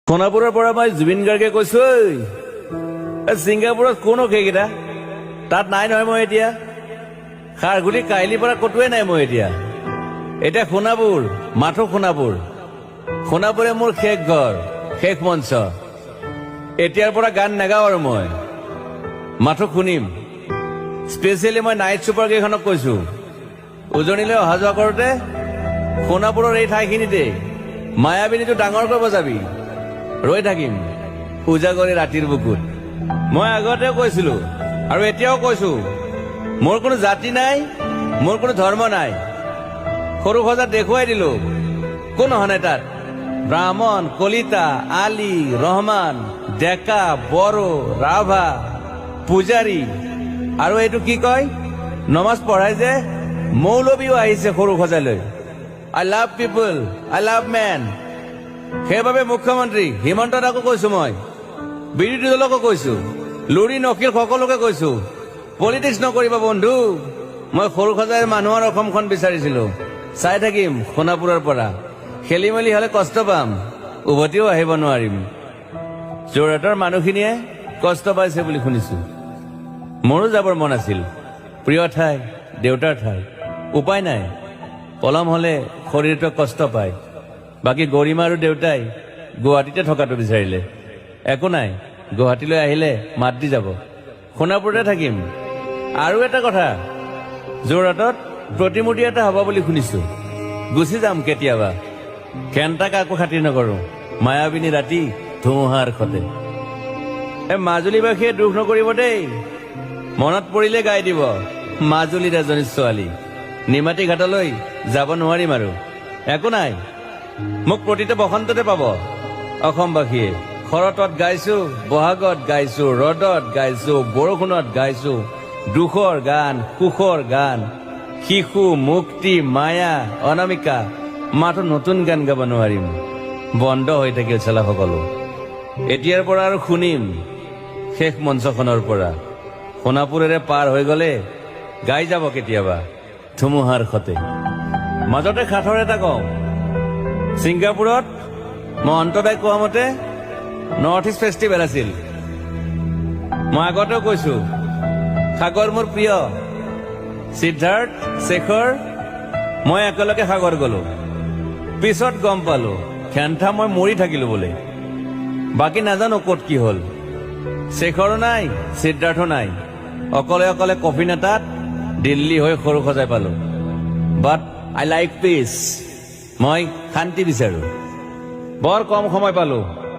সোণাপুৰৰ পৰা মই জুবিন গাৰ্গে কৈছো ছিংগাপুৰত কোন সেইকেইটা তাত নাই নহয় মই এতিয়া খাৰঘুলি কাহিলীৰ পৰা কতোৱে নাই মই এতিয়া সোণাপুৰ মাথো সোণাপুৰে মোৰ শেষ ঘৰ শেষ মঞ্চ এতিয়াৰ পৰা গান নাগাওঁ আৰু মই মাথো শুনিম স্পেচিয়েলি মই নাইট ছুপাৰ কেইখনক কৈছো উজনিলৈ অহা যোৱা কৰোঁতে সোণাপুৰৰ এই ঠাইখিনিতে মায়াবিনীটো ডাঙৰকৈ বজাবি ৰৈ থাকিম উজাগৰি ৰাতিৰ বুকুত মই আগতেও কৈছিলো আৰু এতিয়াও কৈছো মোৰ কোনো জাতি নাই মোৰ কোনো ধৰ্ম নাই সৰু সজাত দেখুৱাই দিলো কোন হনে তাত ব্ৰাহ্মণ কলিতা আলী ৰহমান ডেকা বড়ো ৰাভা পূজাৰী আৰু এইটো কি কয় নমাজ পঢ়াই যে মৌলবীও আহিছে সৰু সজালৈ I love people I love man সেইবাবে মুখ্যমন্ত্ৰী হিমন্ত দাকো কৈছো মই বিৰোধী দলকো কৈছো লুৰি নকিল সকলোকে কৈছো পলিটিক্স নকৰিবা বন্ধু মই সৰু সজাই মানুহৰ অসমখন বিচাৰিছিলো চাই থাকিম সোণাপুৰৰ পৰা খেলি মেলি হলে কষ্ট পাম উভতিও আহিব নোৱাৰিম যোৰহাটৰ মানুহখিনিয়ে কষ্ট পাইছে বুলি শুনিছো মোৰো যাবৰ মন আছিল প্ৰিয় ঠাই দেউতাৰ ঠাই উপায় নাই পলম হলে শৰীৰটোৱে কষ্ট পায় বাকী গৰিমা আৰু দেউতাই গুৱাহাটীতে থকাটো বিচাৰিলে একো নাই গুৱাহাটীলৈ আহিলে মাত দি যাব সোণাপুৰতে থাকিম আৰু এটা কথা যোৰহাটত প্ৰতিমূৰ্তি এটা হ'ব বুলি শুনিছো গুচি যাম কেতিয়াবা কেণ্টা কাকো খাতিৰ নকৰো মায়াবিনী ৰাতি ধুমুহাৰ খতে মাজুলীবাসীয়ে দুখ নকৰিব দেই মনত পৰিলে গাই দিব মাজুলীৰ এজনী ছোৱালী নিমাতী ঘাটলৈ যাব নোৱাৰিম আৰু একো নাই মোক প্ৰতিটো বসন্ততে পাব অসমবাসীয়ে শৰতত গাইছো বহাগত গাইছো ৰদত গাইছো বৰষুণত গাইছো দুখৰ গান সুখৰ গান শিশু মুক্তি মায়া অনামিকা মাথো নতুন গান গাব নোৱাৰিম বন্ধ হৈ থাকিল চেলা সকলো এতিয়াৰ পৰা আৰু শুনিম শেষ মঞ্চখনৰ পৰা সোণাপুৰেৰে পাৰ হৈ গলে গাই যাব কেতিয়াবা ধুমুহাৰ খতে মাজতে সাঁথৰ এটা কওঁ ছিংগাপুৰত মই অন্তদাই কোৱা মতে নৰ্থ ইষ্ট ফেষ্টিভেল আছিল মই আগতেও কৈছো সাগৰ মোৰ প্ৰিয় সিদ্ধাৰ্থ শেখৰ মই একেলগে সাগৰ গলো পিছত গম পালো খেন্থা মই মৰি থাকিলো বোলে বাকী নাজানো ক'ত কি হল শেখৰো নাই সিদ্ধাৰ্থো নাই অকলে অকলে কফি নেতাত দিল্লী হৈ সৰু সজাই পালো বাট আই লাইক পিচ মই শান্তি বিচাৰো বৰ কম সময় পালো